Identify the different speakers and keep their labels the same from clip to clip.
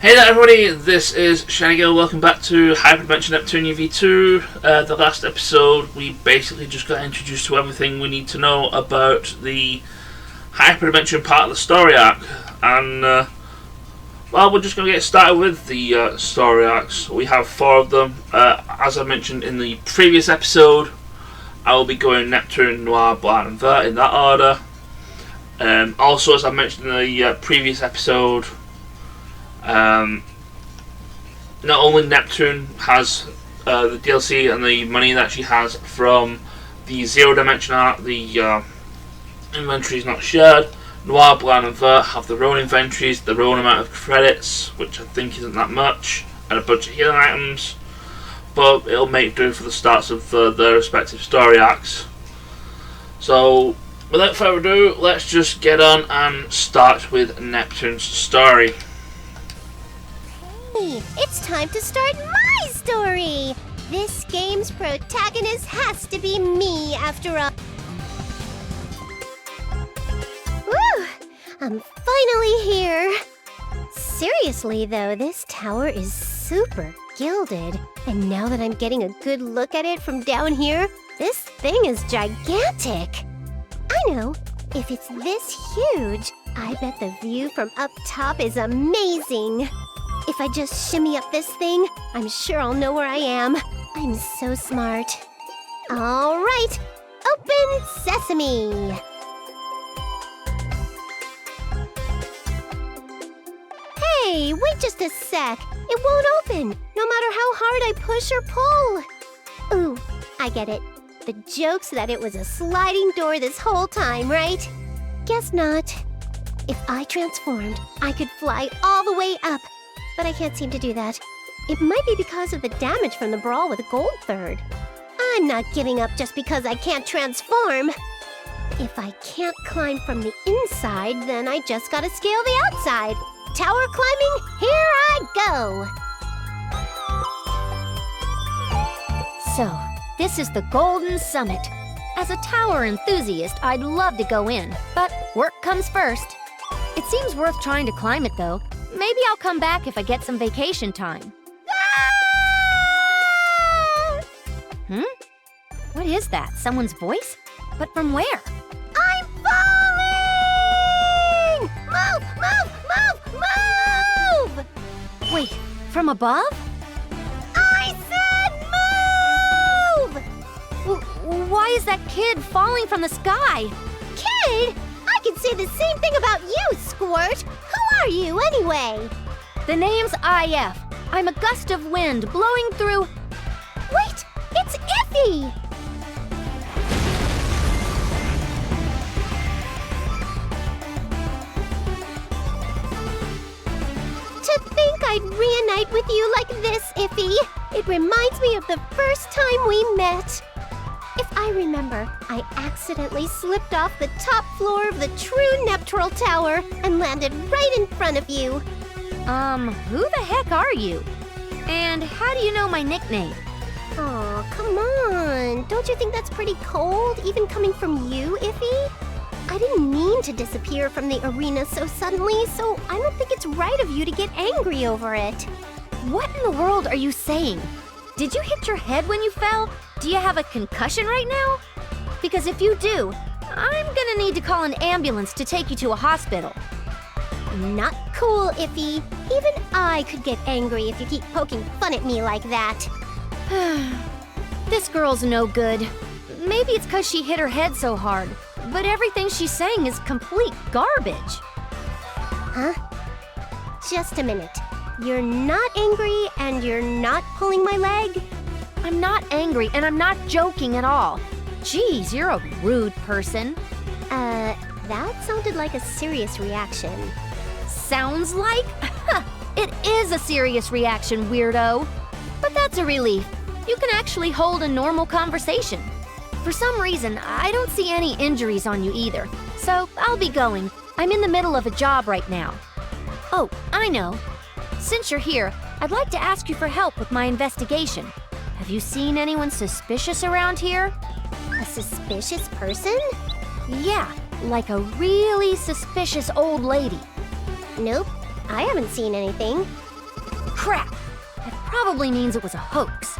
Speaker 1: Hey there everybody, this is Shanigill. Welcome back to Hyperdimension Neptunia V2. The last episode we basically just got introduced to everything we need to know about the Hyperdimension part of the story arc, and well, we're just going to get started with the story arcs. We have 4 of them. As I mentioned in the previous episode, I will be going Neptune, Noir, Blanc and Vert in that order. Also, as I mentioned in the previous episode, not only Neptune has the DLC and the money that she has from the 0 dimension arc, the inventory is not shared. Noir, Blanc and Vert have their own inventories, their own amount of credits, which I think isn't that much, and a bunch of healing items, but it'll make do for the starts of their respective story arcs. So without further ado, let's just get on and start with Neptune's story.
Speaker 2: It's time to start my story! This game's protagonist has to be me, after all. Woo! I'm finally here! Seriously, though, this tower is super gilded. And now that I'm getting a good look at it from down here, this thing is gigantic! I know, if it's this huge, I bet the view from up top is amazing! If I just shimmy up this thing, I'm sure I'll know where I am. I'm so smart. All right, open sesame! Hey, wait just a sec. It won't open, no matter how hard I push or pull. Ooh, I get it. The joke's that it was a sliding door this whole time, right? Guess not. If I transformed, I could fly all the way up. But I can't seem to do that. It might be because of the damage from the brawl with Gold Third. I'm not giving up just because I can't transform. If I can't climb from the inside, then I just gotta scale the outside. Tower climbing, here I go!
Speaker 3: So, this is the Golden Summit. As a tower enthusiast, I'd love to go in, but work comes first. It seems worth trying to climb it, though. Maybe I'll come back if I get some vacation time.
Speaker 2: Ah!
Speaker 3: What is that? Someone's voice? But from where?
Speaker 2: I'm falling! Move!
Speaker 3: Wait, from above?
Speaker 2: I said move!
Speaker 3: Why is that kid falling from the sky?
Speaker 2: Kid? I can say the same thing about you, Squirt! Who are you, anyway?
Speaker 3: The name's IF. I'm a gust of wind blowing through...
Speaker 2: Wait! It's Iffy! To think I'd reunite with you like this, Iffy! It reminds me of the first time we met. If I remember, I accidentally slipped off the top floor of the true Neptural Tower and landed right in front of you.
Speaker 3: Who the heck are you? And how do you know my nickname?
Speaker 2: Aw, come on. Don't you think that's pretty cold, even coming from you, Iffy? I didn't mean to disappear from the arena so suddenly, so I don't think it's right of you to get angry over it.
Speaker 3: What in the world are you saying? Did you hit your head when you fell? Do you have a concussion right now? Because if you do, I'm gonna need to call an ambulance to take you to a hospital.
Speaker 2: Not cool, Iffy. Even I could get angry if you keep poking fun at me like that.
Speaker 3: This girl's no good. Maybe it's 'cause she hit her head so hard, but everything she's saying is complete garbage.
Speaker 2: Huh? Just a minute. You're not angry and you're not pulling my leg?
Speaker 3: I'm not angry and I'm not joking at all. Jeez, you're a rude person.
Speaker 2: That sounded like a serious reaction.
Speaker 3: Sounds like? It is a serious reaction, weirdo. But that's a relief. You can actually hold a normal conversation. For some reason, I don't see any injuries on you either. So I'll be going. I'm in the middle of a job right now. Oh, I know. Since you're here, I'd like to ask you for help with my investigation. Have you seen anyone suspicious around here?
Speaker 2: A suspicious person?
Speaker 3: Yeah, like a really suspicious old lady.
Speaker 2: Nope, I haven't seen anything.
Speaker 3: crap! That probably means it was a hoax.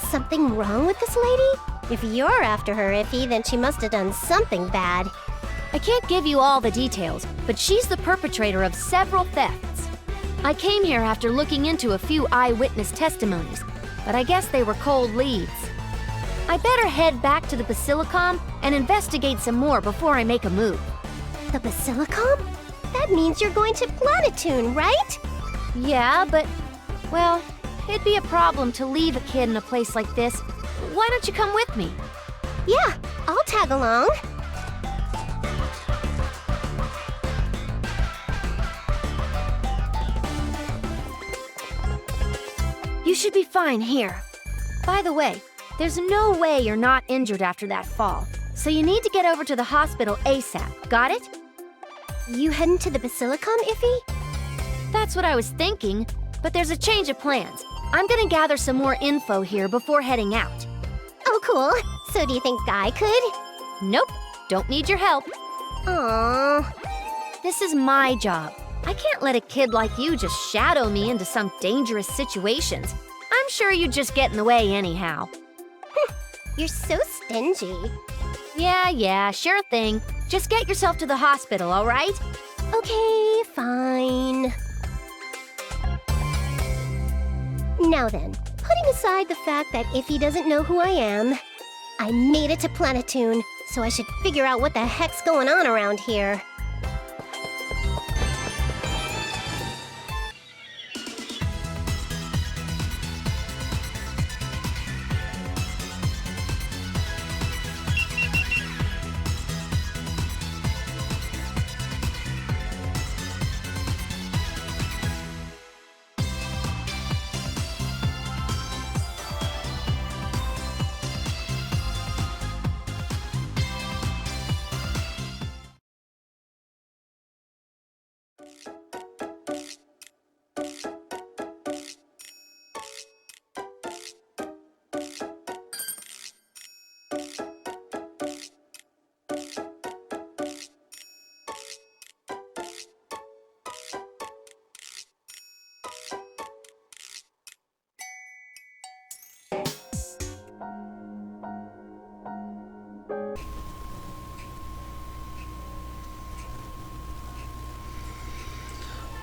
Speaker 2: Something wrong with this lady? If you're after her, Iffy, then she must have done something bad.
Speaker 3: I can't give you all the details, but she's the perpetrator of several thefts. I came here after looking into a few eyewitness testimonies, but I guess they were cold leads. I better head back to the Basilicom and investigate some more before I make a move.
Speaker 2: The Basilicom? That means you're going to Planeptune, right?
Speaker 3: Yeah, but, well, it'd be a problem to leave a kid in a place like this. Why don't you come with me?
Speaker 2: Yeah, I'll tag along.
Speaker 3: You should be fine here. By the way, there's no way you're not injured after that fall, so you need to get over to the hospital ASAP. Got it?
Speaker 2: You heading to the Basilicom, Iffy?
Speaker 3: That's what I was thinking, but there's a change of plans. I'm gonna gather some more info here before heading out.
Speaker 2: Oh, cool. So do you think I could?
Speaker 3: Nope, don't need your help.
Speaker 2: Aww.
Speaker 3: This is my job. I can't let a kid like you just shadow me into some dangerous situations. I'm sure you'd just get in the way anyhow.
Speaker 2: You're so stingy.
Speaker 3: Yeah, sure thing. Just get yourself to the hospital, all right?
Speaker 2: Okay, fine. Now then, putting aside the fact that Iffy doesn't know who I am, I made it to Planeptune, so I should figure out what the heck's going on around here.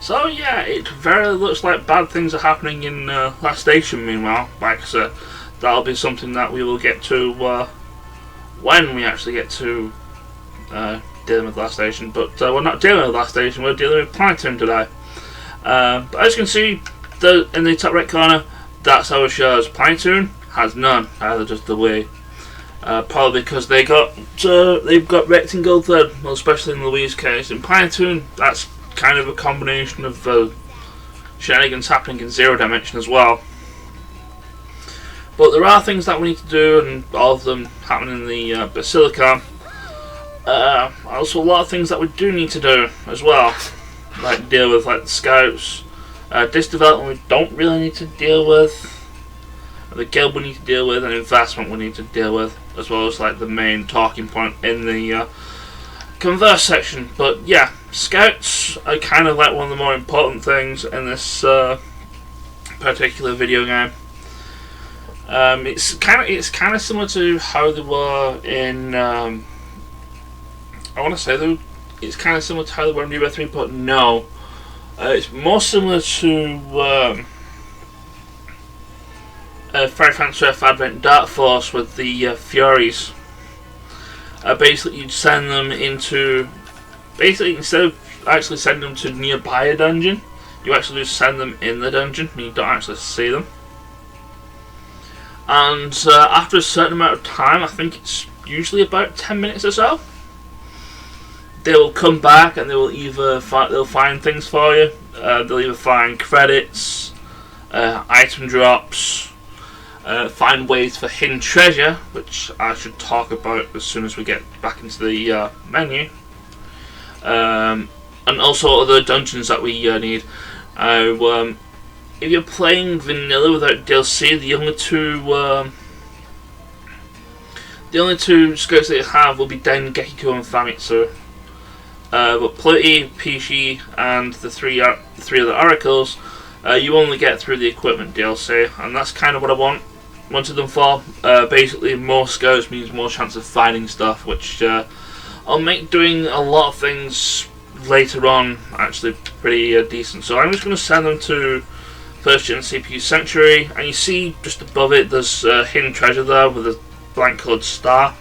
Speaker 1: So yeah, it very looks like bad things are happening in Last Station. Meanwhile, like I said, that'll be something that we will get to when we actually get to dealing with Last Station. But we're not dealing with Last Station, we're dealing with Planeptune today. But as you can see in the top right corner, that's how it shows. Planeptune has none, either just the way. Probably because they've got wrecked in gold thread, well, especially in Louise's case. In Planeptune, that's kind of a combination of shenanigans happening in Zero Dimension as well. But there are things that we need to do, and all of them happen in the Basilica. Also a lot of things that we do need to do as well, like deal with like the scouts. This development we don't really need to deal with. The guild we need to deal with, and investment we need to deal with, as well as like the main talking point in the converse section. But yeah, scouts are kind of like one of the more important things in this particular video game. It's kind of similar to how they were in it's kind of similar to how they were in Rebirth 3, but no, it's more similar to Final Fantasy F Advent Dark Force with the Furies. Basically, you'd send them into... Basically, instead of actually sending them to nearby a dungeon, you actually just send them in the dungeon, and you don't actually see them. And after a certain amount of time, I think it's usually about 10 minutes or so, they will come back and they will either they'll find things for you. They'll either find credits, item drops, find ways for hidden treasure, which I should talk about as soon as we get back into the menu, and also other dungeons that we need. If you're playing vanilla without DLC, the only two scouts that you have will be Dengekiko and Famitsu. But Pluty, Pishi, and the three other oracles you only get through the equipment DLC, and that's kind of what I wanted them for. Basically, more scouts means more chance of finding stuff, which I'll make doing a lot of things later on actually pretty decent. So I'm just going to send them to first gen CPU Sanctuary, and you see just above it there's hidden treasure there with a blank coloured star.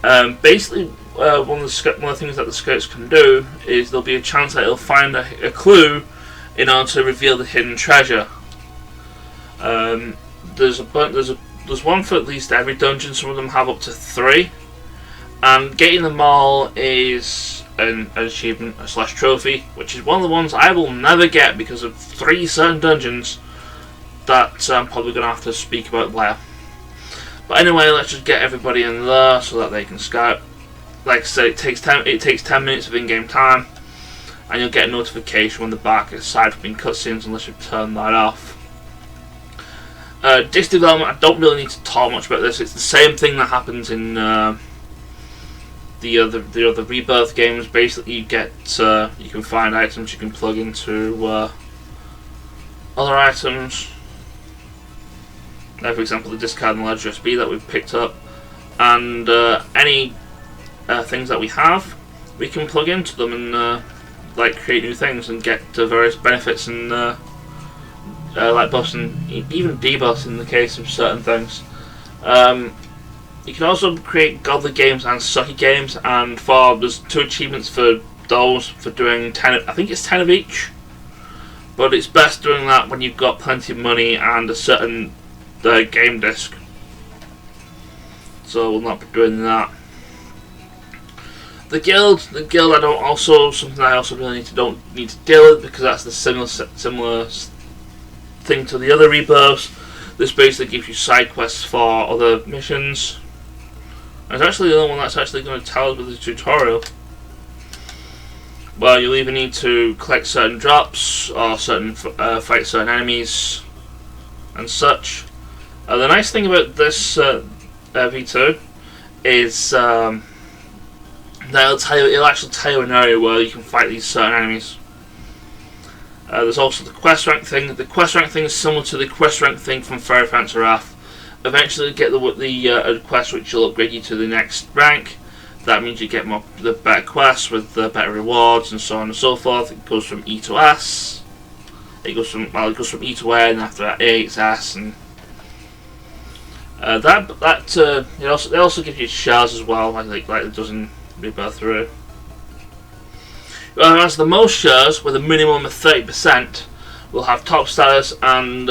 Speaker 1: Basically, one of the things that the scouts can do is there'll be a chance that it'll find a clue in order to reveal the hidden treasure. There's one for at least every dungeon. Some of them have up to 3, and getting them all is an achievement / trophy, which is one of the ones I will never get because of 3 certain dungeons that I'm probably going to have to speak about later. But anyway, let's just get everybody in there so that they can scout. Like I said, it takes 10 minutes of in-game time, and you'll get a notification when the back is aside from cutscenes unless you turn that off. Disc development, I don't really need to talk much about this. It's the same thing that happens in the other Rebirth games. Basically, you can find items you can plug into other items. For example, the discard and large USB that we've picked up, and any things that we have, we can plug into them and like create new things and get various benefits and like buffs and even debuffs in the case of certain things. You can also create godly games and sucky games, and there's 2 achievements for those for doing 10. I think it's 10 of each, but it's best doing that when you've got plenty of money and a certain game disc. So we'll not be doing that. The guild, something I also really don't need to deal with because that's the similar thing to the other rebirths. This basically gives you side quests for other missions. And it's actually the only one that's actually going to tell us with the tutorial. Well, you'll either need to collect certain drops or fight certain enemies and such. The nice thing about this V2 is that it'll actually tell you an area where you can fight these certain enemies. There's also the quest rank thing. The quest rank thing is similar to the quest rank thing from Fairy Fantasy Wrath. Eventually you get the quest which will upgrade you to the next rank. That means you get the better quests with the better rewards and so on and so forth. It goes from E to S. It goes from E to A, and after that A it's S, and it also gives you shares as well, like it does in Rebirth 3. Whereas the most shares, with a minimum of 30%, will have top status, and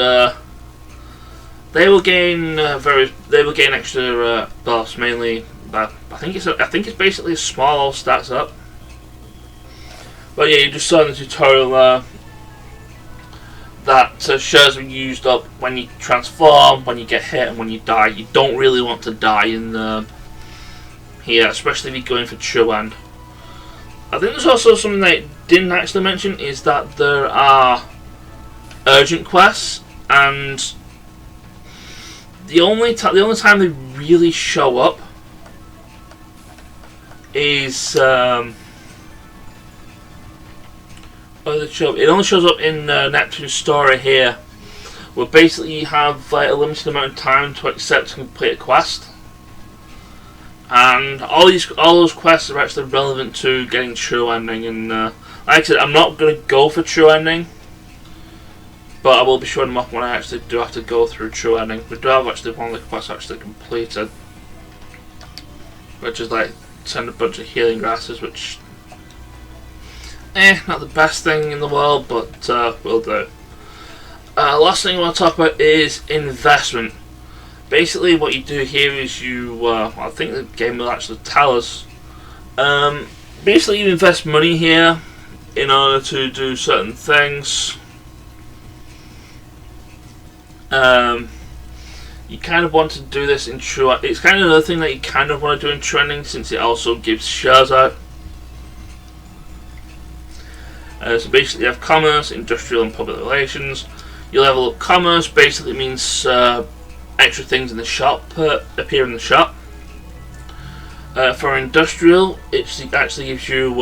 Speaker 1: they will gain extra buffs, mainly. But I think it's basically a small stats up. But yeah, you just saw in the tutorial that shares are used up when you transform, when you get hit, and when you die. You don't really want to die in here, especially if you're going for true end. I think there's also something that I didn't actually mention, is that there are urgent quests, and the only time they really show up is it only shows up in Neptune's story here, where basically you have a limited amount of time to accept and complete a quest. And all those quests are actually relevant to getting true ending, and like I said, I'm not going to go for true ending, but I will be showing them off when I actually do have to go through true ending. We do have actually one of the quests actually completed, which is like send a bunch of healing grasses, which not the best thing in the world, but will do. Last thing I want to talk about is investment. Basically what you do here is I think the game will actually tell us, basically you invest money here in order to do certain things. You kind of want to do this in true. It's kind of another thing that you kind of want to do in trending, since it also gives shares out. So basically you have commerce, industrial and public relations. You level up commerce, basically means extra things in the shop appear in the shop. For industrial, it actually gives you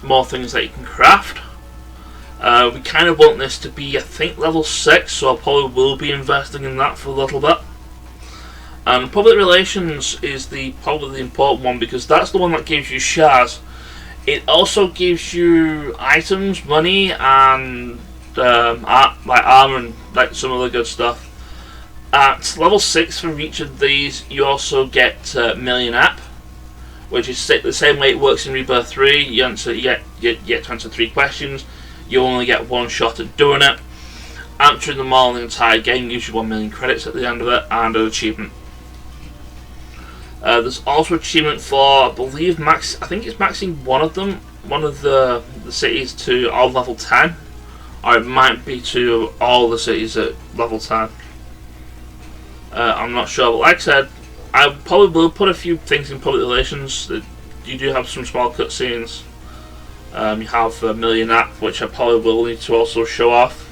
Speaker 1: more things that you can craft. We kind of want this to be, I think, level 6, so I probably will be investing in that for a little bit. And public relations is probably the important one, because that's the one that gives you shares. It also gives you items, money, and armor and like some other good stuff. At level 6 for each of these, you also get Million App, which is the same way it works in Rebirth 3. You get to answer 3 questions. You only get 1 shot at doing it. Answering them all in the entire game gives you 1 million credits at the end of it, and an achievement. There's also an achievement for, I believe, I think it's maxing one of the cities to all level 10, or it might be to all the cities at level 10. I'm not sure, but like I said, I probably will put a few things in public relations. You do have some small cutscenes. You have a Million App, which I probably will need to also show off.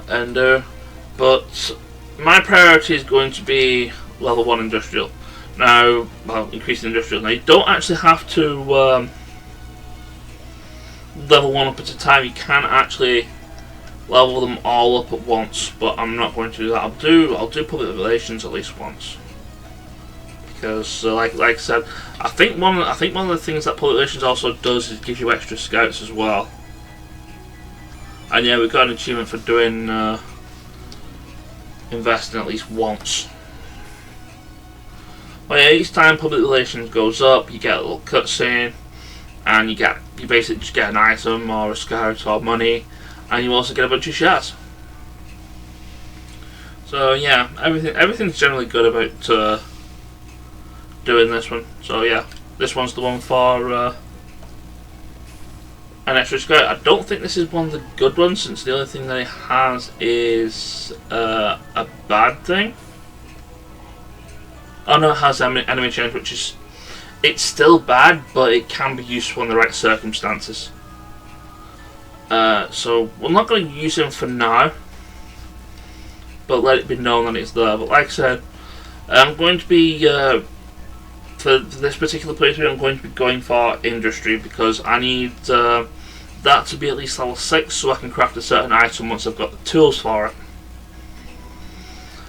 Speaker 1: And but my priority is going to be level 1 industrial. Now, well, increasing industrial. Now, you don't actually have to level 1 up at a time. You can actually level them all up at once, but I'm not going to do that. I'll do public relations at least once, because like I said, I think one of the things that public relations also does is give you extra scouts as well. And yeah, we've got an achievement for doing investing at least once. Well, yeah, each time public relations goes up, you get a little cutscene, and you basically just get an item or a scout or money, and you also get a bunch of shares. So yeah, everything's generally good about doing this one. So yeah, this one's the one for an extra scout. I don't think this is one of the good ones, since the only thing that it has is a bad thing. Oh no, it has enemy change, which is, it's still bad, but it can be useful in the right circumstances. So we're not going to use him for now, but let it be known that it's there. But like I said, I'm going to be for this particular playthrough, I'm going to be going for industry, because I need that to be at least level 6 so I can craft a certain item once I've got the tools for it.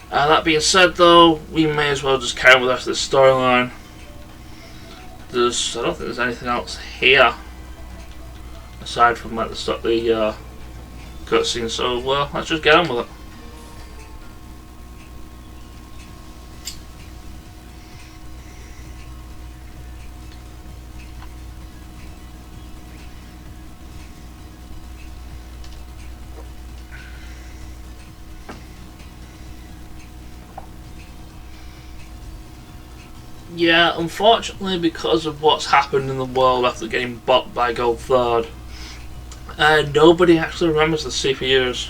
Speaker 1: That being said, though, we may as well just carry on with the rest of the storyline. I don't think there's anything else here aside from like the cutscene. So let's just get on with it. Yeah, unfortunately, because of what's happened in the world after getting bought by Gold Third, nobody actually remembers the CPUs.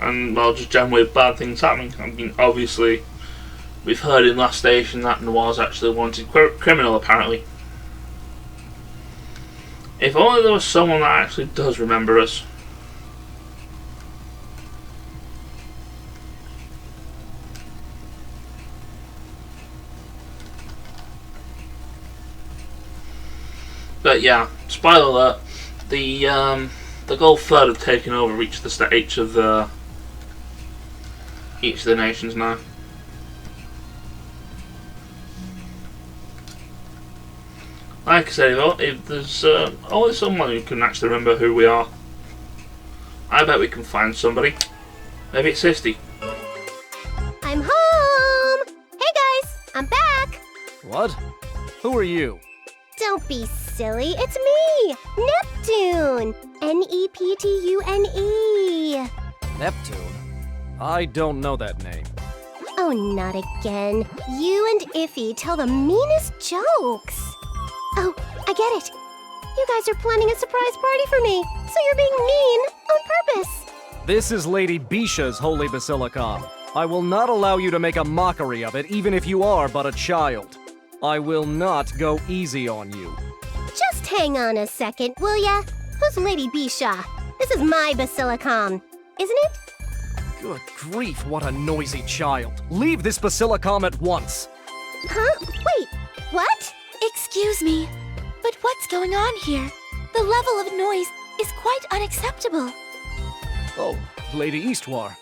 Speaker 1: And, well, just generally bad things happening. I mean, obviously, we've heard in Last Station that Noir's actually a wanted criminal, apparently. If only there was someone that actually does remember us. But yeah, spoiler alert, the Gold Third have taken over each of the nations now. Like I said, if there's only someone who can actually remember who we are, I bet we can find somebody. Maybe it's Sisty.
Speaker 2: I'm home! Hey guys, I'm back!
Speaker 4: What? Who are you?
Speaker 2: Don't be silly, it's me! Neptune! Neptune!
Speaker 4: Neptune? I don't know that name.
Speaker 2: Oh, not again. You and Iffy tell the meanest jokes. Oh, I get it. You guys are planning a surprise party for me, so you're being mean on purpose.
Speaker 4: This is Lady Bisha's holy basilicom. I will not allow you to make a mockery of it, even if you are but a child. I will not go easy on you.
Speaker 2: Just hang on a second, will ya? Who's Lady Bisha? This is my basilicom, isn't it?
Speaker 4: Good grief, what a noisy child. Leave this basilicom at once.
Speaker 2: Huh? Wait, what?
Speaker 3: Excuse me, but what's going on here? The level of noise is quite unacceptable.
Speaker 4: Oh, Lady Eastwar.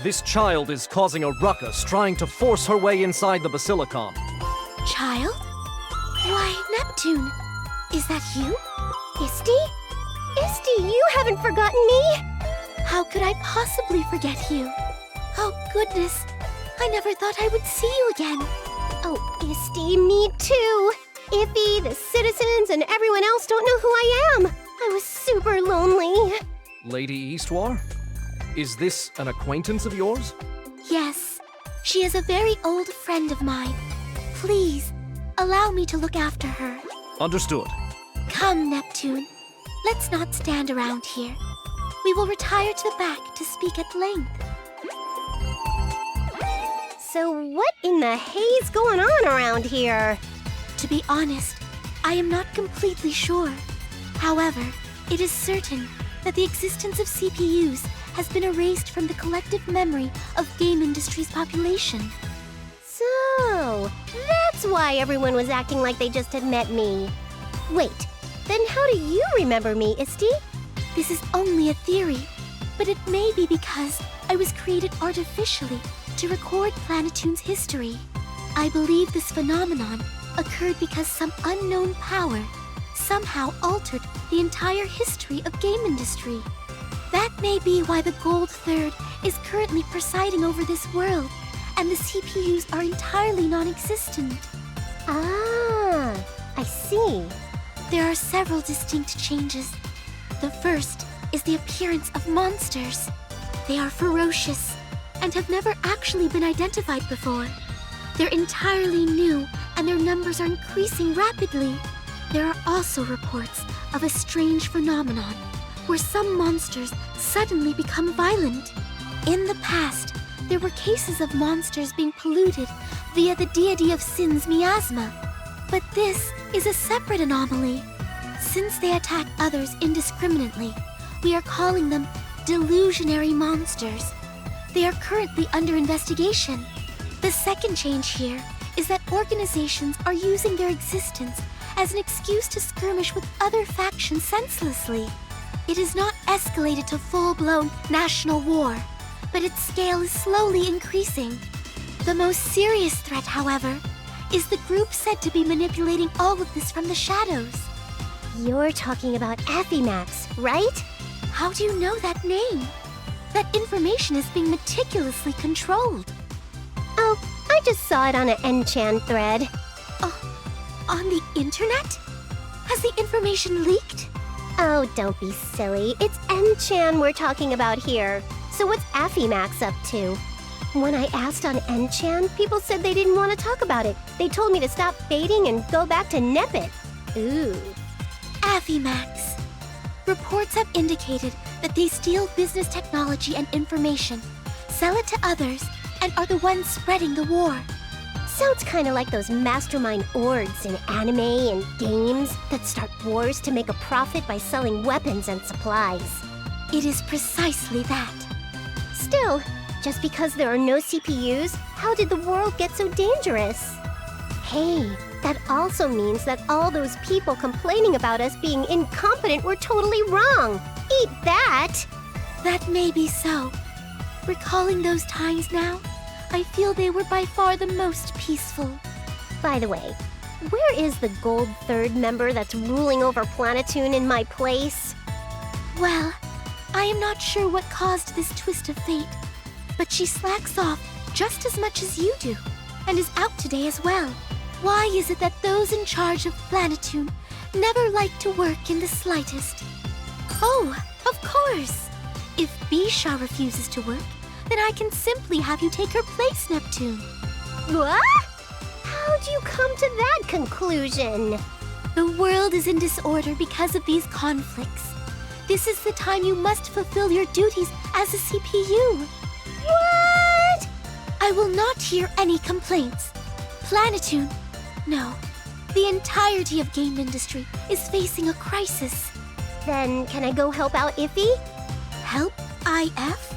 Speaker 4: This child is causing a ruckus, trying to force her way inside the Basilicom.
Speaker 3: Child? Why, Neptune, is that you?
Speaker 2: Isti? Isti, you haven't forgotten me?
Speaker 3: How could I possibly forget you? Oh, goodness. I never thought I would see you again.
Speaker 2: Oh, Isti, me too. Iffy, the citizens, and everyone else don't know who I am. I was super lonely.
Speaker 4: Lady Eastwar? Is this an acquaintance of yours?
Speaker 3: Yes, she is a very old friend of mine. Please, allow me to look after her.
Speaker 4: Understood.
Speaker 3: Come, Neptune. Let's not stand around here. We will retire to the back to speak at length.
Speaker 2: So what in the hay's going on around here?
Speaker 3: To be honest, I am not completely sure. However, it is certain that the existence of CPUs has been erased from the collective memory of game industry's population.
Speaker 2: So, that's why everyone was acting like they just had met me. Wait, then how do you remember me, Isti?
Speaker 3: This is only a theory, but it may be because I was created artificially to record Planeptune's history. I believe this phenomenon occurred because some unknown power somehow altered the entire history of game industry. That may be why the Gold Third is currently presiding over this world, and the CPUs are entirely non-existent.
Speaker 2: Ah, I see.
Speaker 3: There are several distinct changes. The first is the appearance of monsters. They are ferocious and have never actually been identified before. They're entirely new, and their numbers are increasing rapidly. There are also reports of a strange phenomenon where some monsters suddenly become violent. In the past, there were cases of monsters being polluted via the deity of sin's miasma. But this is a separate anomaly. Since they attack others indiscriminately, we are calling them delusionary monsters. They are currently under investigation. The second change here is that organizations are using their existence as an excuse to skirmish with other factions senselessly. It is not escalated to full-blown national war, but its scale is slowly increasing. The most serious threat, however, is the group said to be manipulating all of this from the shadows.
Speaker 2: You're talking about Affimax, right?
Speaker 3: How do you know that name? That information is being meticulously controlled.
Speaker 2: Oh, I just saw it on an Enchan thread.
Speaker 3: On the internet? Has the information leaked?
Speaker 2: Oh, don't be silly. It's Enchan we're talking about here. So what's Affimax up to? When I asked on Enchan, people said they didn't want to talk about it. They told me to stop baiting and go back to Nepit. Ooh.
Speaker 3: Affimax. Reports have indicated that they steal business technology and information, sell it to others, and are the ones spreading the war.
Speaker 2: Sounds kind of like those mastermind orgs in anime and games that start wars to make a profit by selling weapons and supplies.
Speaker 3: It is precisely that.
Speaker 2: Still, just because there are no CPUs, how did the world get so dangerous? Hey, that also means that all those people complaining about us being incompetent were totally wrong. Eat that!
Speaker 3: That may be so. Recalling those times now, I feel they were by far the most peaceful.
Speaker 2: By the way, where is the Gold Third member that's ruling over Planeptune in my place?
Speaker 3: Well, I am not sure what caused this twist of fate, but she slacks off just as much as you do, and is out today as well. Why is it that those in charge of Planeptune never like to work in the slightest? Oh, of course! If Bisha refuses to work, then I can simply have you take her place, Neptune.
Speaker 2: What? How'd you come to that conclusion?
Speaker 3: The world is in disorder because of these conflicts. This is the time you must fulfill your duties as a CPU.
Speaker 2: What?
Speaker 3: I will not hear any complaints. Planeptune, no. The entirety of game industry is facing a crisis.
Speaker 2: Then can I go help out Iffy?
Speaker 3: Help IF?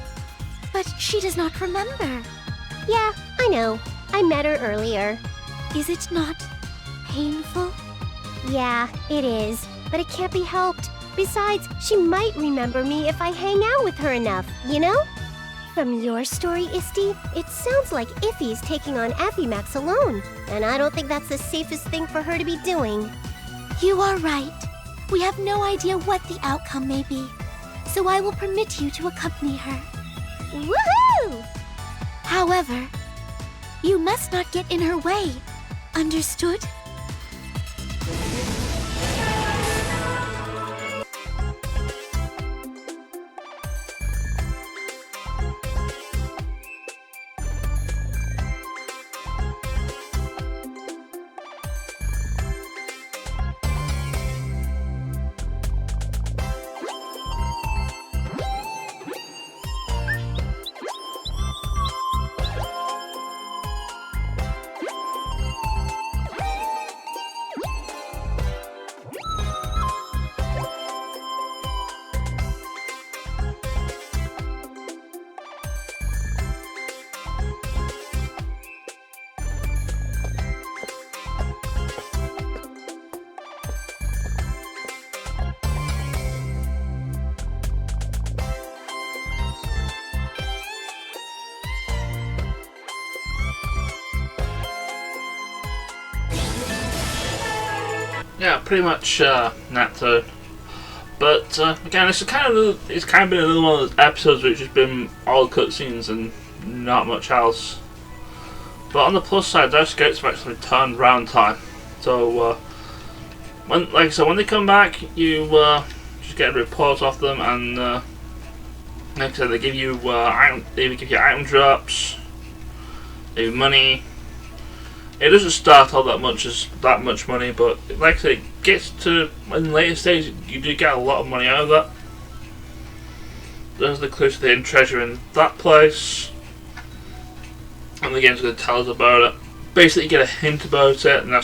Speaker 3: But she does not remember.
Speaker 2: Yeah, I know. I met her earlier.
Speaker 3: Is it not painful?
Speaker 2: Yeah, it is. but it can't be helped. Besides, she might remember me if I hang out with her enough, you know? From your story, Isti, it sounds like Iffy's taking on Effimax alone, and I don't think that's the safest thing for her to be doing.
Speaker 5: You are right. We have no idea what the outcome may be, so I will permit you to accompany her.
Speaker 2: Woohoo!
Speaker 5: However, you must not get in her way. Understood?
Speaker 1: Yeah, pretty much Neptune. But again, it's kind of been another one of those episodes which has been all cutscenes and not much else. But on the plus side, those scouts have actually turned round time. So when they come back, you just get a report off them, and like I said, they give you item drops, they give you money. It doesn't start all that much money, but like I say, it gets to, in later stages, you do get a lot of money out of that. There's the clue to the hidden treasure in that place, and the game's going to tell us about it. Basically, you get a hint about it, and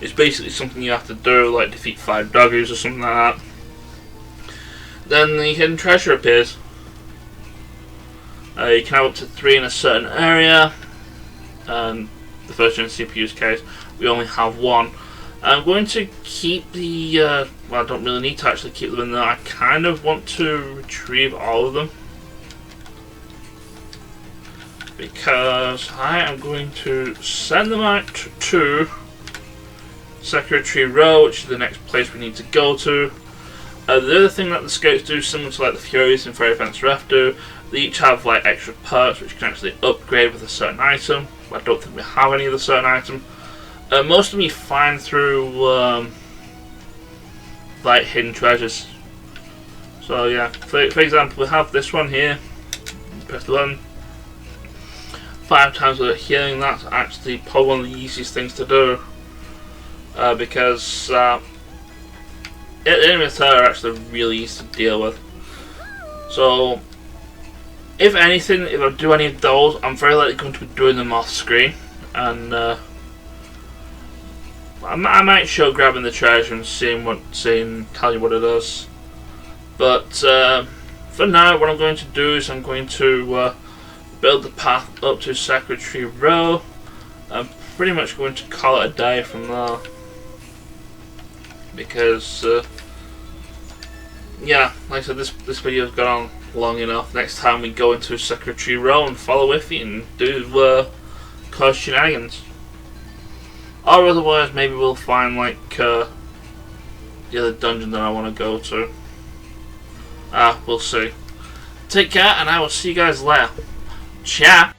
Speaker 1: it's basically something you have to do, like defeat 5 doggies or something like that. Then the hidden treasure appears. You can have up to 3 in a certain area, and the first in the CPU's case, we only have 1. I'm going to keep the, well, I don't really need to actually keep them in there. I kind of want to retrieve all of them, because I am going to send them out to Secretary Row, which is the next place we need to go to. The other thing that the scouts do, similar to like the Furies and Fairy Fence Ref do, they each have like extra perks which you can actually upgrade with a certain item. I don't think we have any of the certain item. Most of them you find through like hidden treasures. So yeah, for example, we have this one here. Press the button. 5 times without healing. That's actually probably one of the easiest things to do, because enemies are actually really easy to deal with. So if anything, if I do any of those, I'm very likely going to be doing them off screen, and I might show grabbing the treasure and tell you what it is. But for now, what I'm going to do is I'm going to build the path up to Secretary Row. I'm pretty much going to call it a day from there, because yeah, like I said, this video's gone on long enough. Next time we go into Secretary Row and follow Iffy and do cause shenanigans. Or otherwise, maybe we'll find like the other dungeon that I want to go to. We'll see. Take care, and I will see you guys later. Ciao!